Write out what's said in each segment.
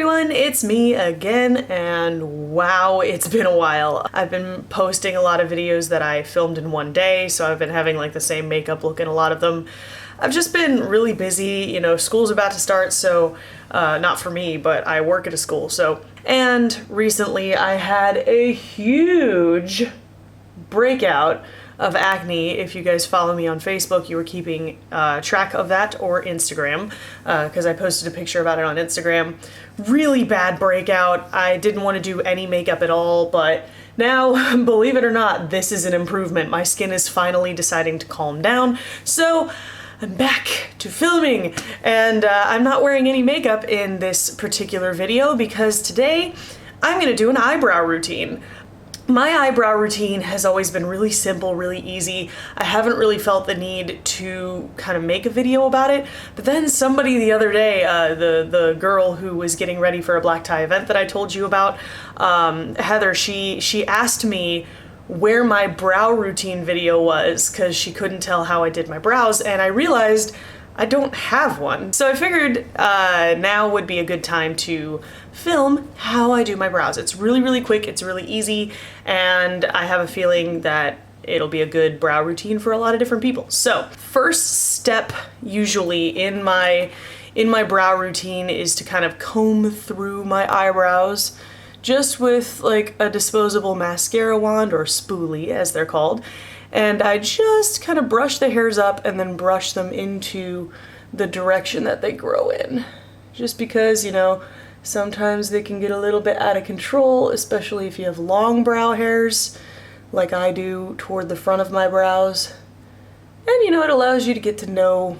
everyone, it's me again, and wow, it's been a while. I've been posting a lot of videos that I filmed in one day, so I've been having like the same makeup look in a lot of them. I've just been really busy, you know, school's about to start, so not for me, but I work at a school, so. And recently I had a huge breakout of acne. If you guys follow me on Facebook, you were keeping track of that, or Instagram, because I posted a picture about it on Instagram. Really bad breakout. I didn't want to do any makeup at all, but now, believe it or not, this is an improvement. My skin is finally deciding to calm down, so I'm back to filming, and I'm not wearing any makeup in this particular video because today I'm gonna do an eyebrow routine. My eyebrow routine has always been really simple, really easy. I haven't really felt the need to kind of make a video about it, but then somebody the other day, the girl who was getting ready for a black tie event that I told you about, Heather, she asked me where my brow routine video was because she couldn't tell how I did my brows, and I realized I don't have one. So I figured now would be a good time to film how I do my brows. It's really, really quick, it's really easy, and I have a feeling that it'll be a good brow routine for a lot of different people. So first step usually in my brow routine is to kind of comb through my eyebrows just with like a disposable mascara wand, or spoolie as they're called. And I just kind of brush the hairs up and then brush them into the direction that they grow in. Just because, you know, sometimes they can get a little bit out of control, especially if you have long brow hairs like I do toward the front of my brows. And you know, it allows you to get to know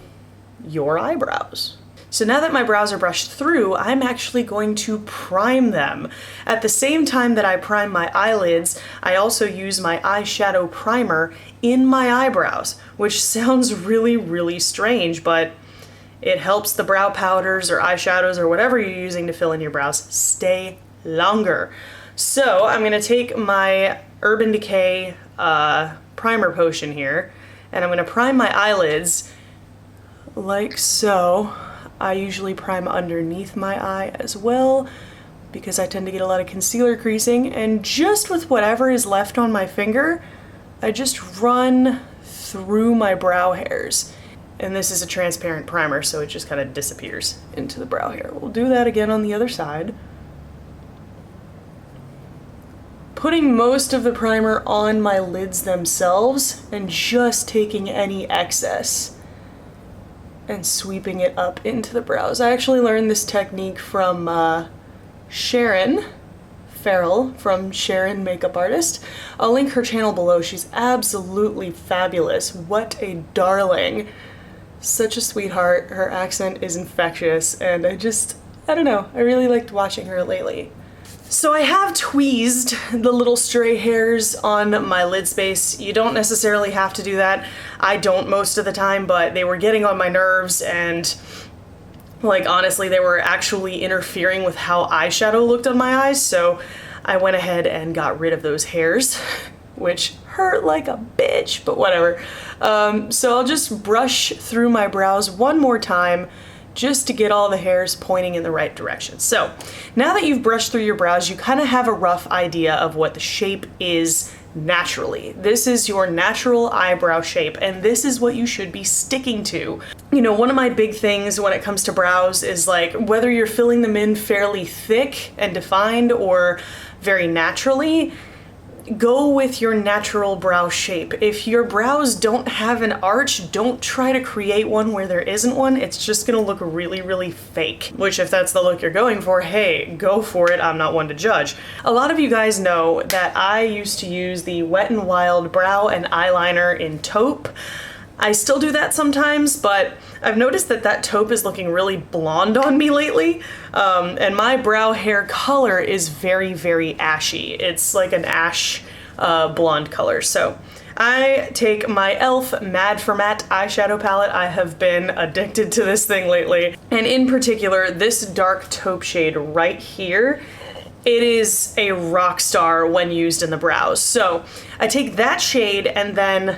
your eyebrows. So now that my brows are brushed through, I'm actually going to prime them. At the same time that I prime my eyelids, I also use my eyeshadow primer in my eyebrows, which sounds really, really strange, but it helps the brow powders or eyeshadows or whatever you're using to fill in your brows stay longer. So I'm gonna take my Urban Decay primer potion here, and I'm gonna prime my eyelids like so. I usually prime underneath my eye as well because I tend to get a lot of concealer creasing, and just with whatever is left on my finger, I just run through my brow hairs. And this is a transparent primer, so it just kind of disappears into the brow hair. We'll do that again on the other side. Putting most of the primer on my lids themselves and just taking any excess and sweeping it up into the brows. I actually learned this technique from Sharon Farrell from Sharon Makeup Artist. I'll link her channel below. She's absolutely fabulous. What a darling. Such a sweetheart. Her accent is infectious, and I don't know, I really liked watching her lately. So I have tweezed the little stray hairs on my lid space. You don't necessarily have to do that. I don't most of the time, but they were getting on my nerves, and like honestly, they were actually interfering with how eyeshadow looked on my eyes, so I went ahead and got rid of those hairs, which hurt like a bitch, but whatever. So I'll just brush through my brows one more time just to get all the hairs pointing in the right direction. So now that you've brushed through your brows, you kind of have a rough idea of what the shape is naturally. This is your natural eyebrow shape, and this is what you should be sticking to. You know, one of my big things when it comes to brows is like whether you're filling them in fairly thick and defined or very naturally, go with your natural brow shape. If your brows don't have an arch, don't try to create one where there isn't one. It's just gonna look really, really fake. Which, if that's the look you're going for, hey, go for it. I'm not one to judge. A lot of you guys know that I used to use the Wet n Wild brow and eyeliner in Taupe. I still do that sometimes, but I've noticed that that taupe is looking really blonde on me lately, and my brow hair color is very, very ashy. It's like an ash blonde color. So I take my e.l.f. Mad for Matte eyeshadow palette. I have been addicted to this thing lately, and in particular, this dark taupe shade right here. It is a rock star when used in the brows. So I take that shade and then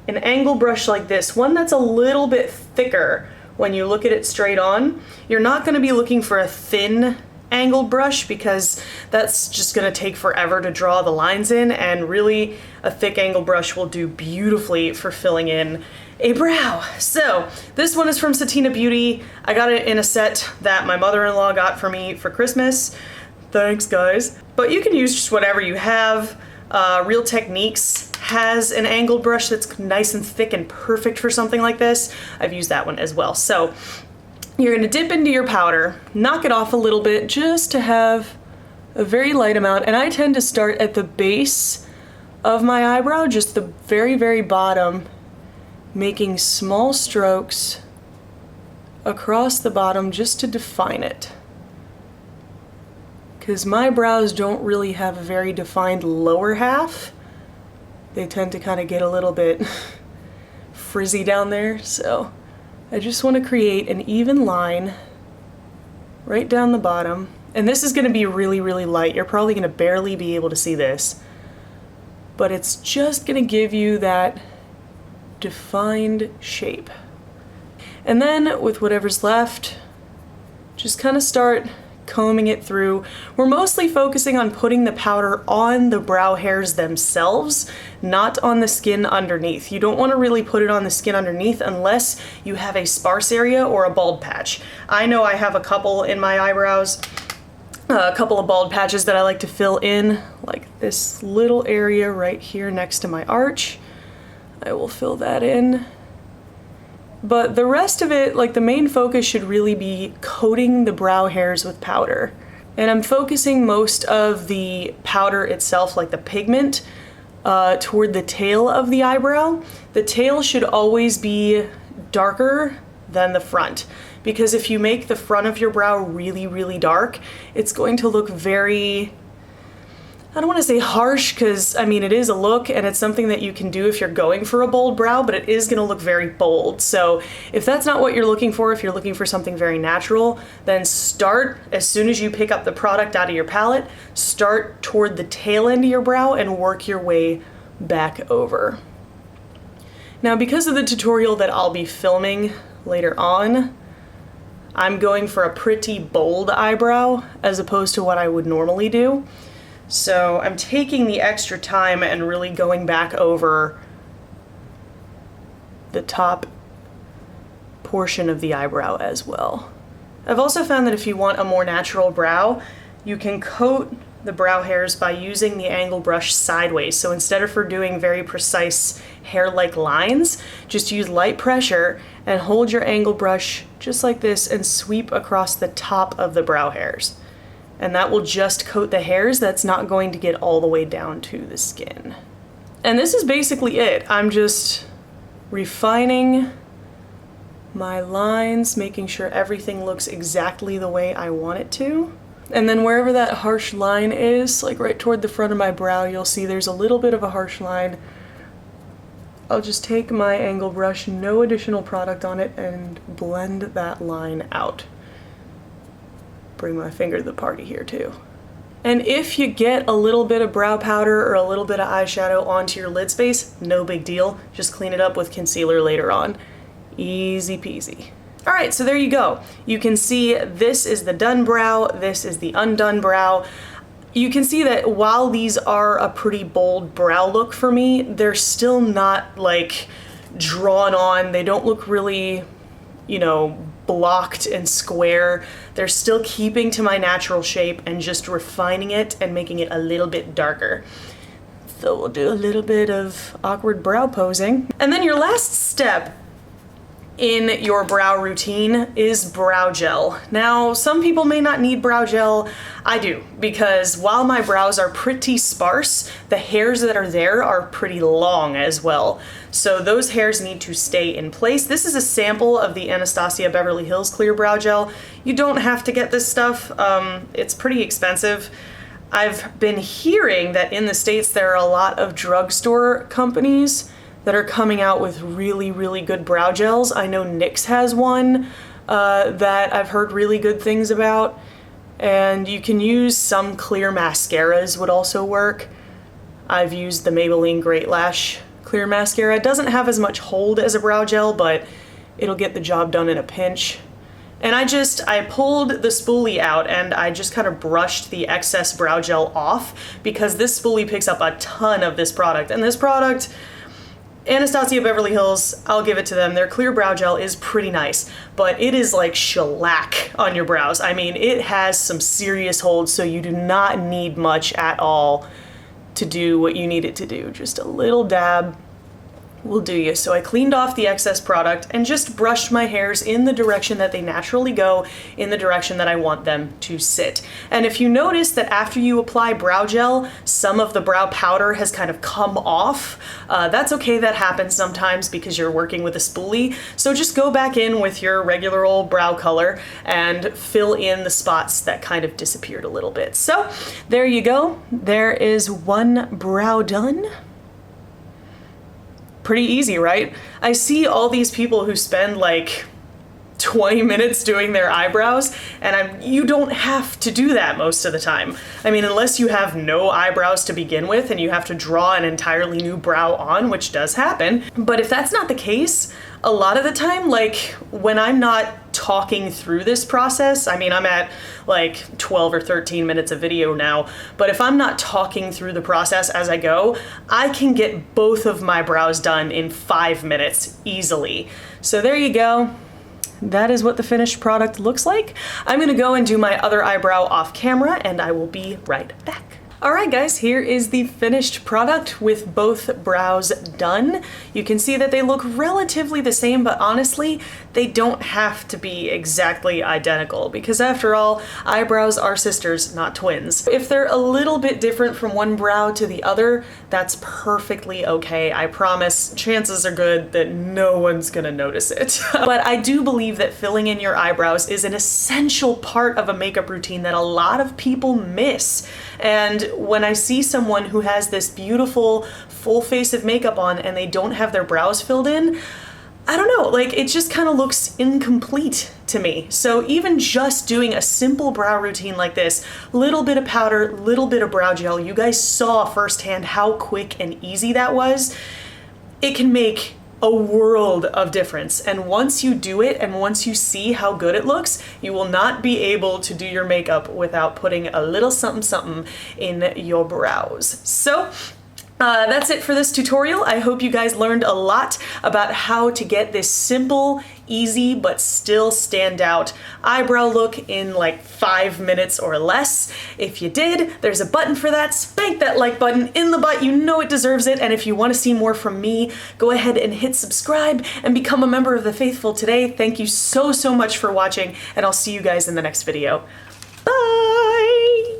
an angle brush like this, one that's a little bit thicker when you look at it straight on. You're not gonna be looking for a thin angled brush because that's just gonna take forever to draw the lines in, and really a thick angled brush will do beautifully for filling in a brow. So this one is from Satina Beauty. I got it in a set that my mother-in-law got for me for Christmas. Thanks, guys. But you can use just whatever you have. Real Techniques has an angled brush that's nice and thick and perfect for something like this. I've used that one as well. So you're gonna dip into your powder, knock it off a little bit just to have a very light amount. And I tend to start at the base of my eyebrow, just the very, very bottom, making small strokes across the bottom just to define it. Because my brows don't really have a very defined lower half. They tend to kind of get a little bit frizzy down there, so I just want to create an even line right down the bottom. And this is going to be really, really light. You're probably going to barely be able to see this, but it's just going to give you that defined shape. And then with whatever's left, just kind of start combing it through. We're mostly focusing on putting the powder on the brow hairs themselves, not on the skin underneath. You don't want to really put it on the skin underneath unless you have a sparse area or a bald patch. I know I have a couple in my eyebrows, a couple of bald patches that I like to fill in, like this little area right here next to my arch. I will fill that in. But the rest of it, like the main focus should really be coating the brow hairs with powder. And I'm focusing most of the powder itself, like the pigment, toward the tail of the eyebrow. The tail should always be darker than the front, because if you make the front of your brow really, really dark, it's going to look very, I don't want to say harsh, because I mean it is a look and it's something that you can do if you're going for a bold brow, but it is going to look very bold. So if that's not what you're looking for, if you're looking for something very natural, then start as soon as you pick up the product out of your palette, start toward the tail end of your brow and work your way back over. Now, because of the tutorial that I'll be filming later on, I'm going for a pretty bold eyebrow as opposed to what I would normally do. So I'm taking the extra time and really going back over the top portion of the eyebrow as well. I've also found that if you want a more natural brow, you can coat the brow hairs by using the angle brush sideways. So instead of doing very precise hair-like lines, just use light pressure and hold your angle brush just like this and sweep across the top of the brow hairs. And that will just coat the hairs. That's not going to get all the way down to the skin. And this is basically it. I'm just refining my lines, making sure everything looks exactly the way I want it to. And then wherever that harsh line is, like right toward the front of my brow, you'll see there's a little bit of a harsh line. I'll just take my angle brush, no additional product on it, and blend that line out. Bring my finger to the party here too. And if you get a little bit of brow powder or a little bit of eyeshadow onto your lid space, no big deal. Just clean it up with concealer later on. Easy peasy. All right, so there you go. You can see this is the done brow, this is the undone brow. You can see that while these are a pretty bold brow look for me, they're still not like drawn on. They don't look really, you know, blocked and square. They're still keeping to my natural shape and just refining it and making it a little bit darker. So we'll do a little bit of awkward brow posing. And then your last step in your brow routine is brow gel. Now, some people may not need brow gel. I do, because while my brows are pretty sparse, the hairs that are there are pretty long as well. So those hairs need to stay in place. This is a sample of the Anastasia Beverly Hills Clear Brow Gel. You don't have to get this stuff. It's pretty expensive. I've been hearing that in the States there are a lot of drugstore companies that are coming out with really, really good brow gels. I know NYX has one that I've heard really good things about. And you can use some clear mascaras would also work. I've used the Maybelline Great Lash Clear Mascara. It doesn't have as much hold as a brow gel, but it'll get the job done in a pinch. And I pulled the spoolie out and I just kind of brushed the excess brow gel off because this spoolie picks up a ton of this product. And this product, Anastasia Beverly Hills, I'll give it to them. Their clear brow gel is pretty nice, but it is like shellac on your brows. I mean, it has some serious hold, so you do not need much at all to do what you need it to do. Just a little dab will do you. So I cleaned off the excess product and just brushed my hairs in the direction that they naturally go, in the direction that I want them to sit. And if you notice that after you apply brow gel, some of the brow powder has kind of come off, that's okay, that happens sometimes because you're working with a spoolie. So just go back in with your regular old brow color and fill in the spots that kind of disappeared a little bit. So there you go. There is one brow done. Pretty easy, right? I see all these people who spend like 20 minutes doing their eyebrows, and you don't have to do that most of the time. I mean, unless you have no eyebrows to begin with and you have to draw an entirely new brow on, which does happen. But if that's not the case, a lot of the time, like when I'm not talking through this process, I mean, I'm at like 12 or 13 minutes of video now, but if I'm not talking through the process as I go, I can get both of my brows done in 5 minutes easily. So there you go. That is what the finished product looks like. I'm gonna go and do my other eyebrow off camera and I will be right back. Alright guys, here is the finished product with both brows done. You can see that they look relatively the same, but honestly, they don't have to be exactly identical because after all, eyebrows are sisters, not twins. If they're a little bit different from one brow to the other, that's perfectly okay. I promise, chances are good that no one's gonna notice it. But I do believe that filling in your eyebrows is an essential part of a makeup routine that a lot of people miss. And when I see someone who has this beautiful full face of makeup on and they don't have their brows filled in, I don't know, like it just kind of looks incomplete to me. So even just doing a simple brow routine like this, little bit of powder, little bit of brow gel, you guys saw firsthand how quick and easy that was. It can make a world of difference. And once you do it and once you see how good it looks, you will not be able to do your makeup without putting a little something something in your brows. So that's it for this tutorial. I hope you guys learned a lot about how to get this simple, easy, but still stand out eyebrow look in like 5 minutes or less. If you did, there's a button for that. Spank that like button in the butt. You know it deserves it. And if you want to see more from me, go ahead and hit subscribe and become a member of the faithful today. Thank you so much for watching, and I'll see you guys in the next video. Bye!